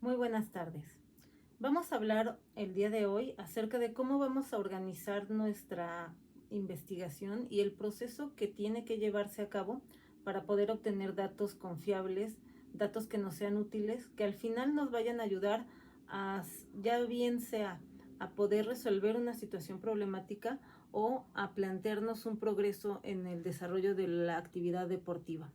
Muy buenas tardes. Vamos a hablar el día de hoy acerca de cómo vamos a organizar nuestra investigación y el proceso que tiene que llevarse a cabo para poder obtener datos confiables, datos que nos sean útiles, que al final nos vayan a ayudar a, ya bien sea a poder resolver una situación problemática o a plantearnos un progreso en el desarrollo de la actividad deportiva.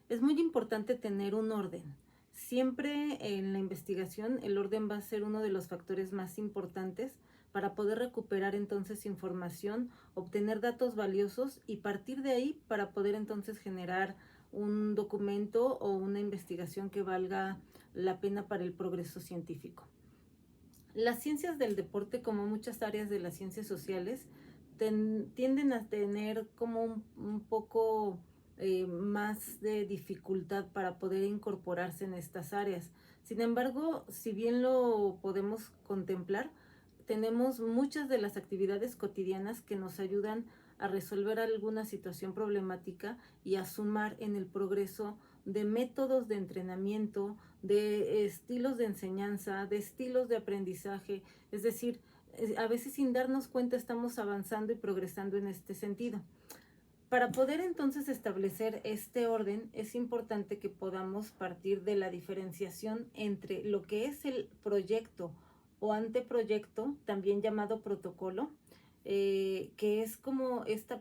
Es muy importante tener un orden. Siempre en la investigación el orden va a ser uno de los factores más importantes para poder recuperar entonces información, obtener datos valiosos y partir de ahí para poder entonces generar un documento o una investigación que valga la pena para el progreso científico. Las ciencias del deporte, como muchas áreas de las ciencias sociales, tienden a tener como un poco más de dificultad para poder incorporarse en estas áreas. Sin embargo, si bien lo podemos contemplar, tenemos muchas de las actividades cotidianas que nos ayudan a resolver alguna situación problemática y a sumar en el progreso de métodos de entrenamiento, de estilos de enseñanza, de estilos de aprendizaje. Es decir, a veces sin darnos cuenta estamos avanzando y progresando en este sentido. Para poder entonces establecer este orden, es importante que podamos partir de la diferenciación entre lo que es el proyecto o anteproyecto, también llamado protocolo, que es como esta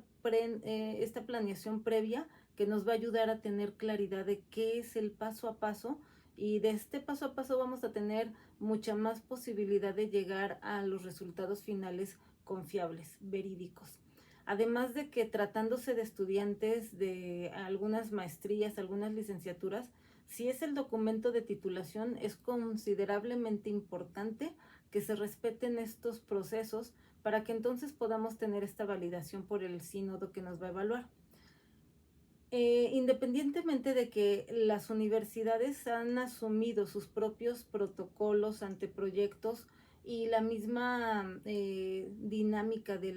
planeación previa que nos va a ayudar a tener claridad de qué es el paso a paso, y de este paso a paso vamos a tener mucha más posibilidad de llegar a los resultados finales confiables, verídicos. Además de que, tratándose de estudiantes de algunas maestrías, algunas licenciaturas, si es el documento de titulación, es considerablemente importante que se respeten estos procesos para que entonces podamos tener esta validación por el sínodo que nos va a evaluar. Independientemente de que las universidades han asumido sus propios protocolos, anteproyectos y la misma dinámica de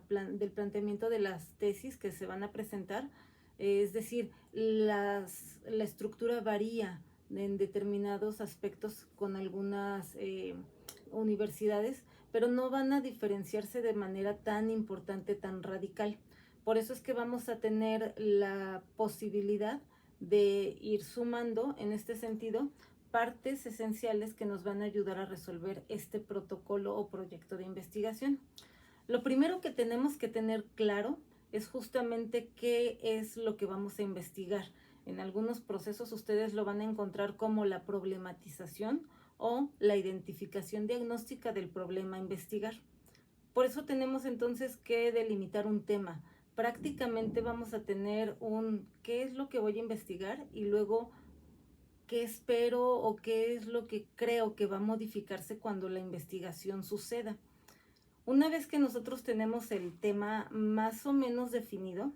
del planteamiento de las tesis que se van a presentar, es decir, la estructura varía en determinados aspectos con algunas universidades, pero no van a diferenciarse de manera tan importante, tan radical. Por eso es que vamos a tener la posibilidad de ir sumando en este sentido partes esenciales que nos van a ayudar a resolver este protocolo o proyecto de investigación. Lo primero que tenemos que tener claro es justamente qué es lo que vamos a investigar. En algunos procesos ustedes lo van a encontrar como la problematización o la identificación diagnóstica del problema a investigar. Por eso tenemos entonces que delimitar un tema. Prácticamente vamos a tener un qué es lo que voy a investigar y luego qué espero o qué es lo que creo que va a modificarse cuando la investigación suceda. Una vez que nosotros tenemos el tema más o menos definido,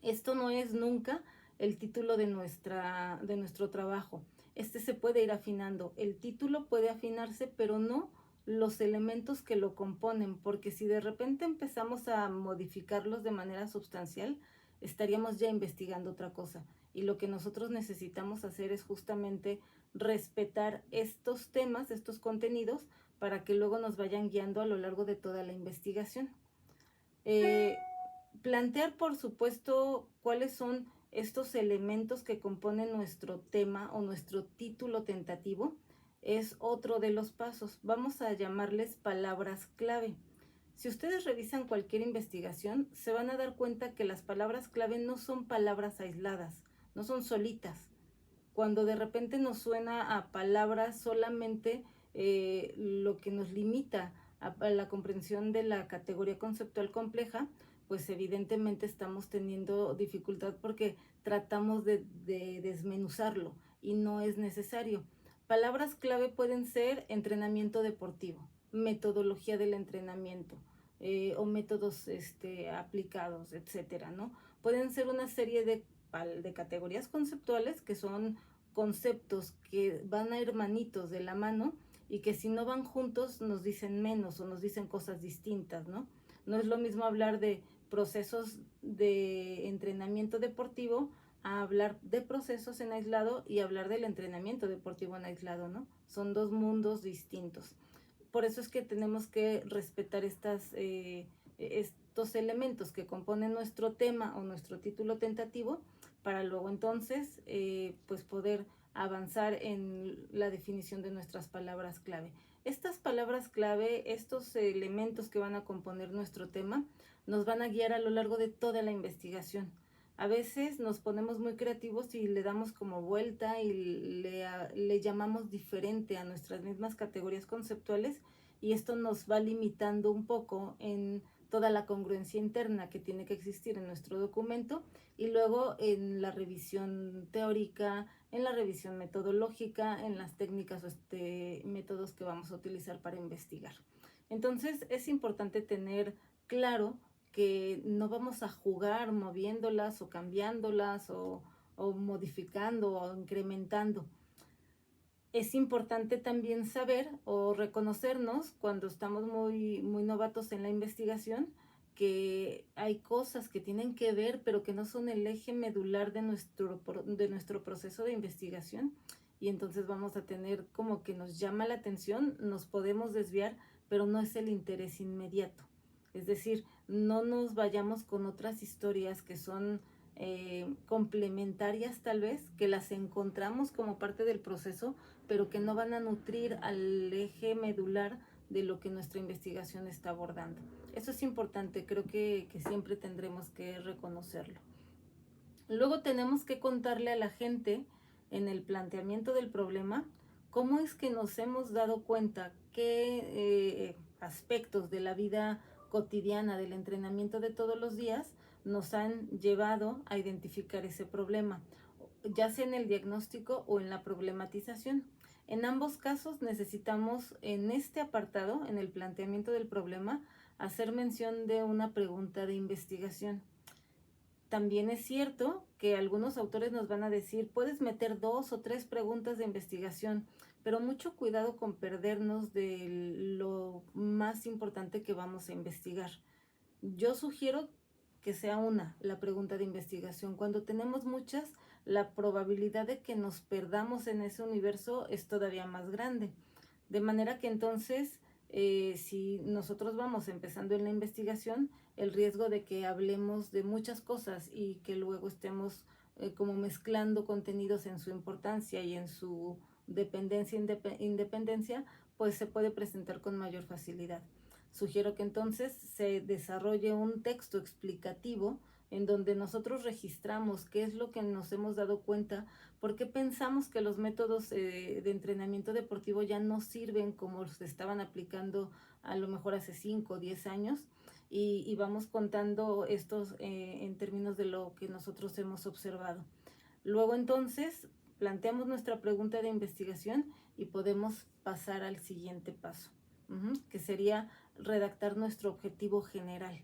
esto no es nunca el título de nuestro trabajo. Este se puede ir afinando. El título puede afinarse, pero no los elementos que lo componen, porque si de repente empezamos a modificarlos de manera sustancial, estaríamos ya investigando otra cosa. Y lo que nosotros necesitamos hacer es justamente respetar estos temas, estos contenidos, para que luego nos vayan guiando a lo largo de toda la investigación. Eh, Plantear, por supuesto, cuáles son estos elementos que componen nuestro tema o nuestro título tentativo es otro de los pasos. Vamos a llamarles palabras clave. Si ustedes revisan cualquier investigación, se van a dar cuenta que las palabras clave no son palabras aisladas, no son solitas. Cuando de repente nos suena a palabras solamente, lo que nos limita a la comprensión de la categoría conceptual compleja, pues evidentemente estamos teniendo dificultad porque tratamos de desmenuzarlo y no es necesario. Palabras clave pueden ser entrenamiento deportivo, metodología del entrenamiento, o métodos aplicados, etcétera, ¿no? Pueden ser una serie de categorías conceptuales que son conceptos que van a hermanitos de la mano y que si no van juntos nos dicen menos o nos dicen cosas distintas, ¿no? No es lo mismo hablar de procesos de entrenamiento deportivo a hablar de procesos en aislado y hablar del entrenamiento deportivo en aislado, ¿no? Son dos mundos distintos. Por eso es que tenemos que respetar estos elementos que componen nuestro tema o nuestro título tentativo para luego entonces pues poder avanzar en la definición de nuestras palabras clave. Estas palabras clave, estos elementos que van a componer nuestro tema, nos van a guiar a lo largo de toda la investigación. A veces nos ponemos muy creativos y le damos como vuelta y le llamamos diferente a nuestras mismas categorías conceptuales, y esto nos va limitando un poco en toda la congruencia interna que tiene que existir en nuestro documento, y luego en la revisión teórica, en la revisión metodológica, en las técnicas o métodos que vamos a utilizar para investigar. Entonces es importante tener claro que no vamos a jugar moviéndolas o cambiándolas o modificando o incrementando. Es importante también saber o reconocernos cuando estamos muy novatos en la investigación, que hay cosas que tienen que ver pero que no son el eje medular de nuestro proceso de investigación, y entonces vamos a tener como que nos llama la atención, nos podemos desviar, pero no es el interés inmediato. Es decir, no nos vayamos con otras historias que son complementarias tal vez, que las encontramos como parte del proceso, pero que no van a nutrir al eje medular de lo que nuestra investigación está abordando. Eso es importante, creo que siempre tendremos que reconocerlo. Luego tenemos que contarle a la gente en el planteamiento del problema cómo es que nos hemos dado cuenta qué aspectos de la vida cotidiana, del entrenamiento de todos los días, nos han llevado a identificar ese problema, ya sea en el diagnóstico o en la problematización. En ambos casos necesitamos, en este apartado, en el planteamiento del problema, hacer mención de una pregunta de investigación. También es cierto que algunos autores nos van a decir, puedes meter 2 o 3 preguntas de investigación, pero mucho cuidado con perdernos de lo más importante que vamos a investigar. Yo sugiero que sea la pregunta de investigación. Cuando tenemos muchas, la probabilidad de que nos perdamos en ese universo es todavía más grande. De manera que entonces, si nosotros vamos empezando en la investigación, el riesgo de que hablemos de muchas cosas y que luego estemos como mezclando contenidos en su importancia y en su dependencia independencia, pues se puede presentar con mayor facilidad. Sugiero que entonces se desarrolle un texto explicativo en donde nosotros registramos qué es lo que nos hemos dado cuenta, por qué pensamos que los métodos de entrenamiento deportivo ya no sirven como se estaban aplicando a lo mejor hace 5 o 10 años, y vamos contando estos en términos de lo que nosotros hemos observado. Luego entonces planteamos nuestra pregunta de investigación y podemos pasar al siguiente paso, que sería redactar nuestro objetivo general.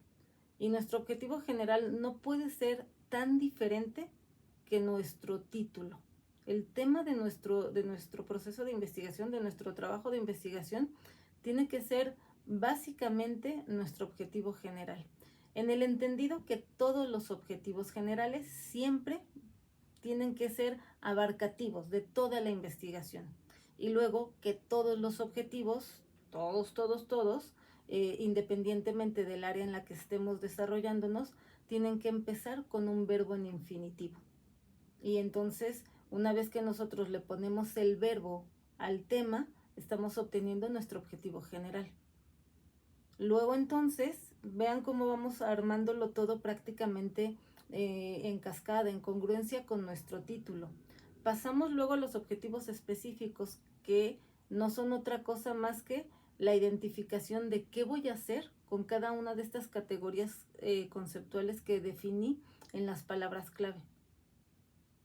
Y nuestro objetivo general no puede ser tan diferente que nuestro título. El tema de nuestro proceso de investigación, de nuestro trabajo de investigación, tiene que ser básicamente nuestro objetivo general, en el entendido que todos los objetivos generales siempre tienen que ser abarcativos de toda la investigación, y luego que todos los objetivos, todos, independientemente del área en la que estemos desarrollándonos, tienen que empezar con un verbo en infinitivo. Y entonces, una vez que nosotros le ponemos el verbo al tema, estamos obteniendo nuestro objetivo general. Luego entonces, vean cómo vamos armándolo todo prácticamente en cascada, en congruencia con nuestro título. Pasamos luego a los objetivos específicos, que no son otra cosa más que la identificación de qué voy a hacer con cada una de estas categorías conceptuales que definí en las palabras clave.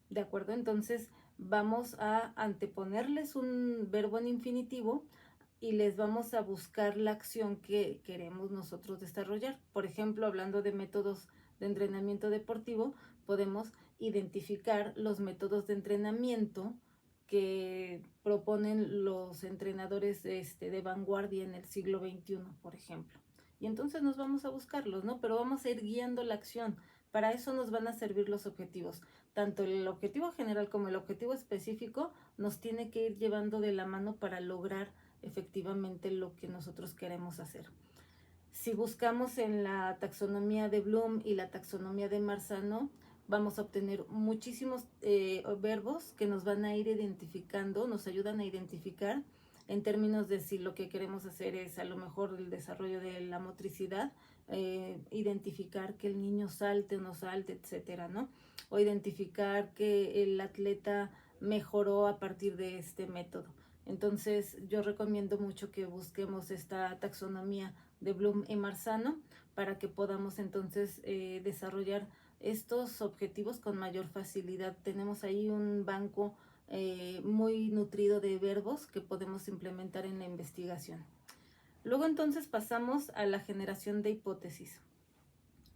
¿De acuerdo? Entonces vamos a anteponerles un verbo en infinitivo y les vamos a buscar la acción que queremos nosotros desarrollar. Por ejemplo, hablando de métodos de entrenamiento deportivo, podemos identificar los métodos de entrenamiento que proponen los entrenadores de vanguardia en el siglo XXI, por ejemplo. Y entonces nos vamos a buscarlos, ¿no? Pero vamos a ir guiando la acción. Para eso nos van a servir los objetivos, tanto el objetivo general como el objetivo específico nos tiene que ir llevando de la mano para lograr efectivamente lo que nosotros queremos hacer. Si buscamos en la taxonomía de Bloom y la taxonomía de Marzano, vamos a obtener muchísimos verbos que nos van a ir identificando, nos ayudan a identificar en términos de si lo que queremos hacer es a lo mejor el desarrollo de la motricidad, identificar que el niño salte o no salte, etcétera, ¿no? O identificar que el atleta mejoró a partir de este método. Entonces, yo recomiendo mucho que busquemos esta taxonomía de Bloom y Marzano para que podamos entonces desarrollar estos objetivos con mayor facilidad. Tenemos ahí un banco muy nutrido de verbos que podemos implementar en la investigación. Luego entonces pasamos a la generación de hipótesis.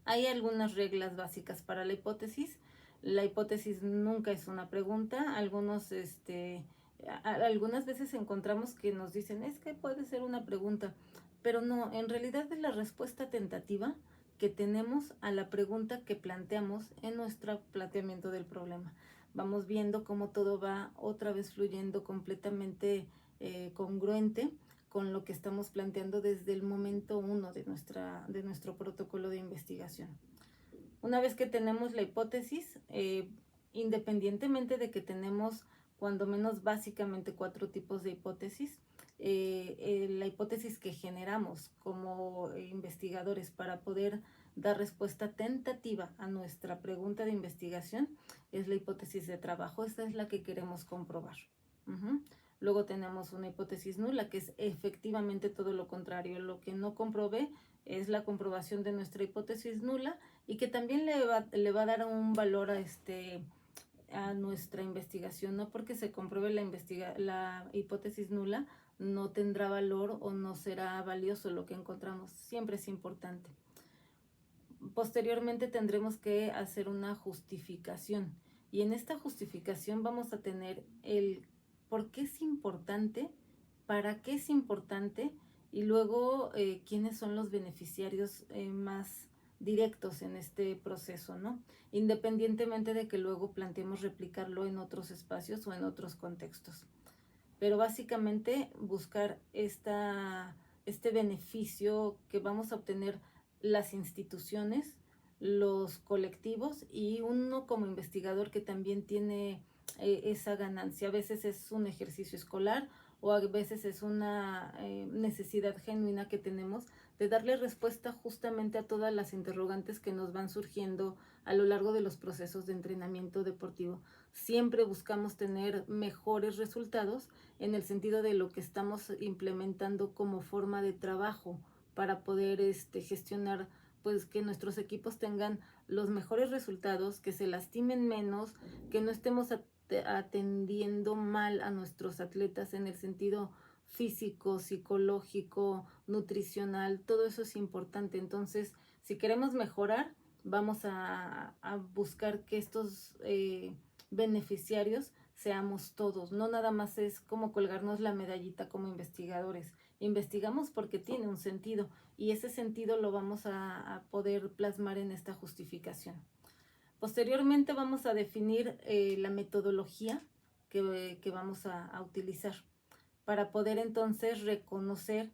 Hay algunas reglas básicas para la hipótesis. La hipótesis nunca es una pregunta. Algunas veces encontramos que nos dicen, es que puede ser una pregunta, pero no, en realidad es la respuesta tentativa que tenemos a la pregunta que planteamos en nuestro planteamiento del problema. Vamos viendo cómo todo va otra vez fluyendo completamente congruente con lo que estamos planteando desde el momento 1 de nuestro protocolo de investigación. Una vez que tenemos la hipótesis, independientemente de que tenemos cuando menos básicamente 4 tipos de hipótesis, la hipótesis que generamos como investigadores para poder dar respuesta tentativa a nuestra pregunta de investigación es la hipótesis de trabajo. Esta es la que queremos comprobar. Luego tenemos una hipótesis nula, que es efectivamente todo lo contrario. Lo que no comprobé es la comprobación de nuestra hipótesis nula y que también le va a dar un valor a nuestra investigación. No porque se compruebe la hipótesis nula, no tendrá valor o no será valioso lo que encontramos. Siempre es importante. Posteriormente tendremos que hacer una justificación y en esta justificación vamos a tener el por qué es importante, para qué es importante y luego quiénes son los beneficiarios más directos en este proceso, ¿no? Independientemente de que luego planteemos replicarlo en otros espacios o en otros contextos. Pero básicamente buscar este beneficio que vamos a obtener las instituciones, los colectivos y uno como investigador que también tiene esa ganancia. A veces es un ejercicio escolar o a veces es una necesidad genuina que tenemos de darle respuesta justamente a todas las interrogantes que nos van surgiendo a lo largo de los procesos de entrenamiento deportivo. Siempre buscamos tener mejores resultados en el sentido de lo que estamos implementando como forma de trabajo para poder gestionar pues que nuestros equipos tengan los mejores resultados, que se lastimen menos, que no estemos atendiendo mal a nuestros atletas en el sentido físico, psicológico, nutricional, todo eso es importante. Entonces, si queremos mejorar, vamos a buscar que estos beneficiarios seamos todos, no nada más es como colgarnos la medallita como investigadores. Investigamos porque tiene un sentido y ese sentido lo vamos a poder plasmar en esta justificación. Posteriormente vamos a definir la metodología que vamos a utilizar para poder entonces reconocer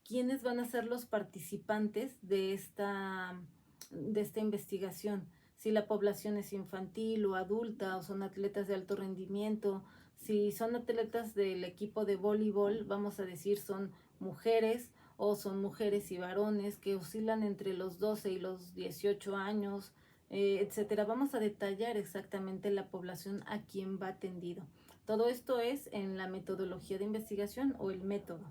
quiénes van a ser los participantes de esta investigación, si la población es infantil o adulta o son atletas de alto rendimiento. Si son atletas del equipo de voleibol, vamos a decir son mujeres o son mujeres y varones que oscilan entre los 12 y los 18 años, etcétera. Vamos a detallar exactamente la población a quien va atendido. Todo esto es en la metodología de investigación o el método.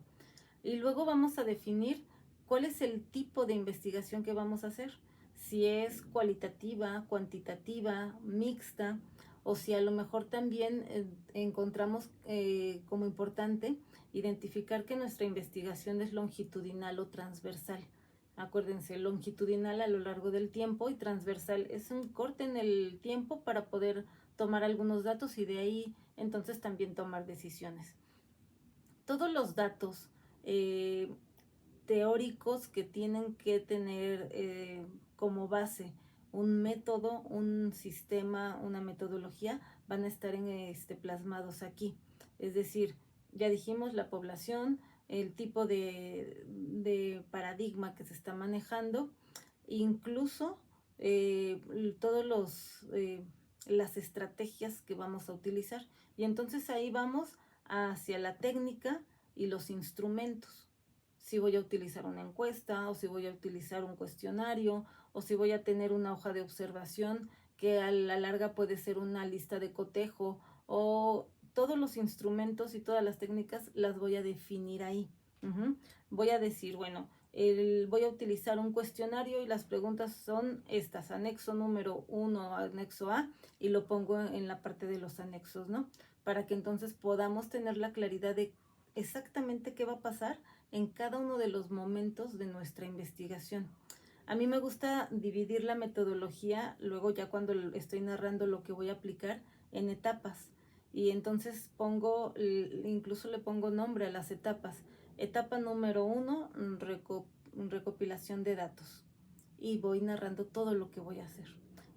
Y luego vamos a definir cuál es el tipo de investigación que vamos a hacer. Si es cualitativa, cuantitativa, mixta, o si a lo mejor también encontramos como importante identificar que nuestra investigación es longitudinal o transversal. Acuérdense, longitudinal a lo largo del tiempo y transversal es un corte en el tiempo para poder tomar algunos datos y de ahí entonces también tomar decisiones. Todos los datos teóricos que tienen que tener como base un método, un sistema, una metodología, van a estar plasmados aquí. Es decir, ya dijimos la población, el tipo de paradigma que se está manejando, incluso eh, todos las estrategias que vamos a utilizar. Y entonces ahí vamos hacia la técnica y los instrumentos. Si voy a utilizar una encuesta, o si voy a utilizar un cuestionario, o si voy a tener una hoja de observación que a la larga puede ser una lista de cotejo, o todos los instrumentos y todas las técnicas las voy a definir ahí. Voy a decir, bueno, voy a utilizar un cuestionario y las preguntas son estas, anexo número 1, anexo A, y lo pongo en la parte de los anexos, ¿no? Para que entonces podamos tener la claridad de exactamente qué va a pasar en cada uno de los momentos de nuestra investigación. A mí me gusta dividir la metodología, luego ya cuando estoy narrando lo que voy a aplicar, en etapas. Y entonces incluso le pongo nombre a las etapas. Etapa número 1, recopilación de datos. Y voy narrando todo lo que voy a hacer.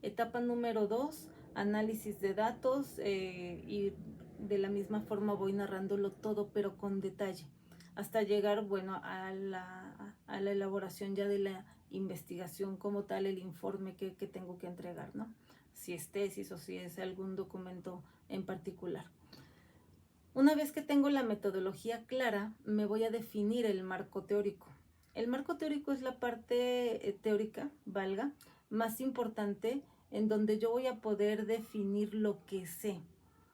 Etapa número 2, análisis de datos, y de la misma forma voy narrándolo todo, pero con detalle, hasta llegar, bueno, a la elaboración ya de la investigación como tal, el informe que tengo que entregar, ¿no? Si es tesis o si es algún documento en particular. Una vez que tengo la metodología clara, me voy a definir el marco teórico. El marco teórico es la parte teórica, valga, más importante, en donde yo voy a poder definir lo que sé,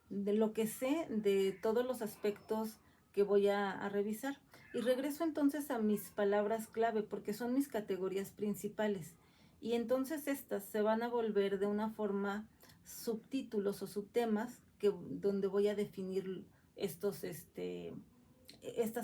de todos los aspectos que voy a revisar. Y regreso entonces a mis palabras clave, porque son mis categorías principales. Y entonces estas se van a volver de una forma subtítulos o subtemas donde voy a definir estas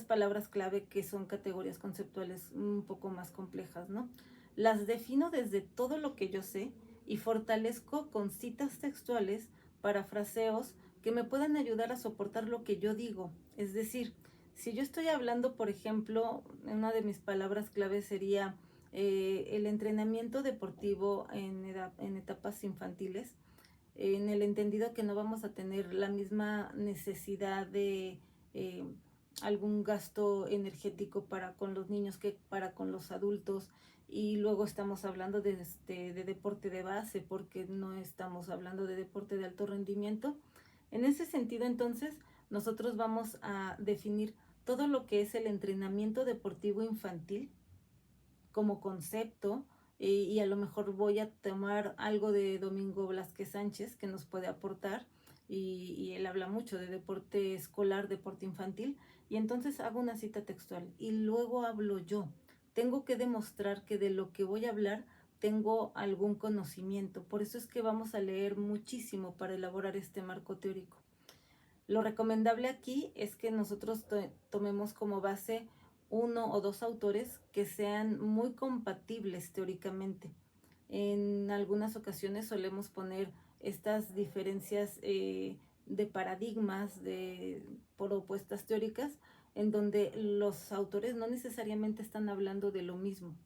palabras clave, que son categorías conceptuales un poco más complejas, ¿no? Las defino desde todo lo que yo sé y fortalezco con citas textuales, parafraseos que me puedan ayudar a soportar lo que yo digo. Es decir, si yo estoy hablando, por ejemplo, una de mis palabras clave sería el entrenamiento deportivo en etapas infantiles, en el entendido que no vamos a tener la misma necesidad de eh, algún gasto energético para con los niños que para con los adultos, y luego estamos hablando de deporte de base, porque no estamos hablando de deporte de alto rendimiento. En ese sentido, entonces, nosotros vamos a definir todo lo que es el entrenamiento deportivo infantil como concepto, y a lo mejor voy a tomar algo de Domingo Blasquez Sánchez que nos puede aportar, y él habla mucho de deporte escolar, deporte infantil, y entonces hago una cita textual y luego hablo yo. Tengo que demostrar que de lo que voy a hablar tengo algún conocimiento, por eso es que vamos a leer muchísimo para elaborar este marco teórico. Lo recomendable aquí es que nosotros tomemos como base uno o dos autores que sean muy compatibles teóricamente. En algunas ocasiones solemos poner estas diferencias de paradigmas, de propuestas teóricas, en donde los autores no necesariamente están hablando de lo mismo.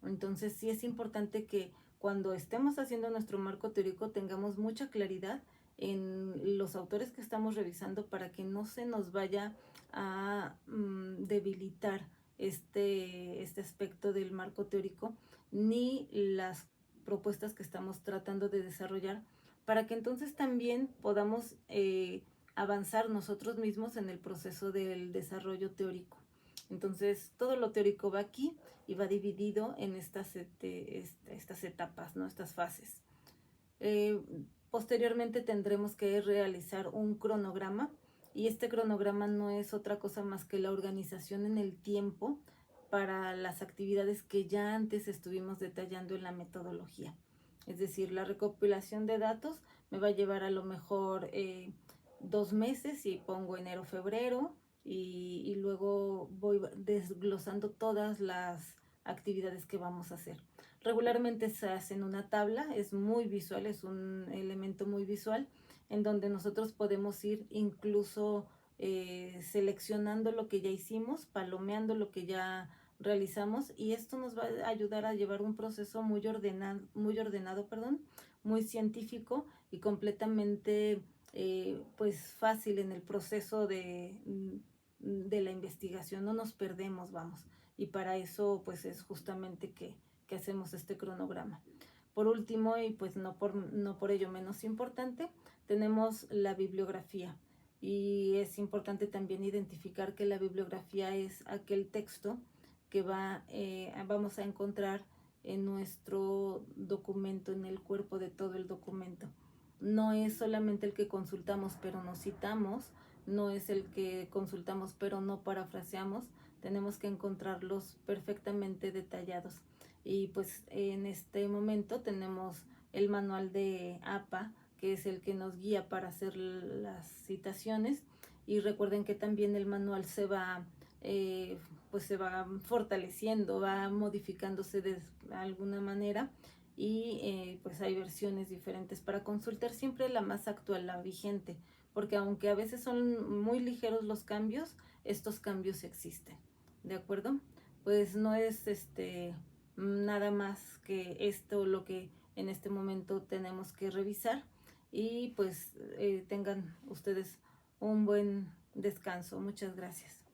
Entonces sí es importante que cuando estemos haciendo nuestro marco teórico tengamos mucha claridad en los autores que estamos revisando, para que no se nos vaya a debilitar este aspecto del marco teórico, ni las propuestas que estamos tratando de desarrollar, para que entonces también podamos avanzar nosotros mismos en el proceso del desarrollo teórico. Entonces todo lo teórico va aquí y va dividido en estas etapas, ¿no? Estas fases. Posteriormente tendremos que realizar un cronograma, y este cronograma no es otra cosa más que la organización en el tiempo para las actividades que ya antes estuvimos detallando en la metodología. Es decir, la recopilación de datos me va a llevar a lo mejor 2 meses, y pongo enero, febrero, y luego voy desglosando todas las actividades que vamos a hacer. Regularmente se hace en una tabla, es muy visual, es un elemento muy visual, en donde nosotros podemos ir incluso seleccionando lo que ya hicimos, palomeando lo que ya realizamos, y esto nos va a ayudar a llevar un proceso muy ordenado, perdón, muy científico y completamente pues fácil en el proceso de la investigación. No nos perdemos, vamos, y para eso pues es justamente que hacemos este cronograma. Por último, y pues no por ello menos importante, tenemos la bibliografía. Y es importante también identificar que la bibliografía es aquel texto que vamos a encontrar en nuestro documento, en el cuerpo de todo el documento. No es solamente el que consultamos pero no citamos, no es el que consultamos pero no parafraseamos, tenemos que encontrarlos perfectamente detallados. Y pues en este momento tenemos el manual de APA, que es el que nos guía para hacer las citaciones, y recuerden que también el manual pues se va fortaleciendo, va modificándose de alguna manera, y pues hay versiones diferentes para consultar siempre la más actual, la vigente, porque aunque a veces son muy ligeros los cambios, estos cambios existen, ¿de acuerdo? Pues no es nada más que esto lo que en este momento tenemos que revisar, y pues tengan ustedes un buen descanso. Muchas gracias.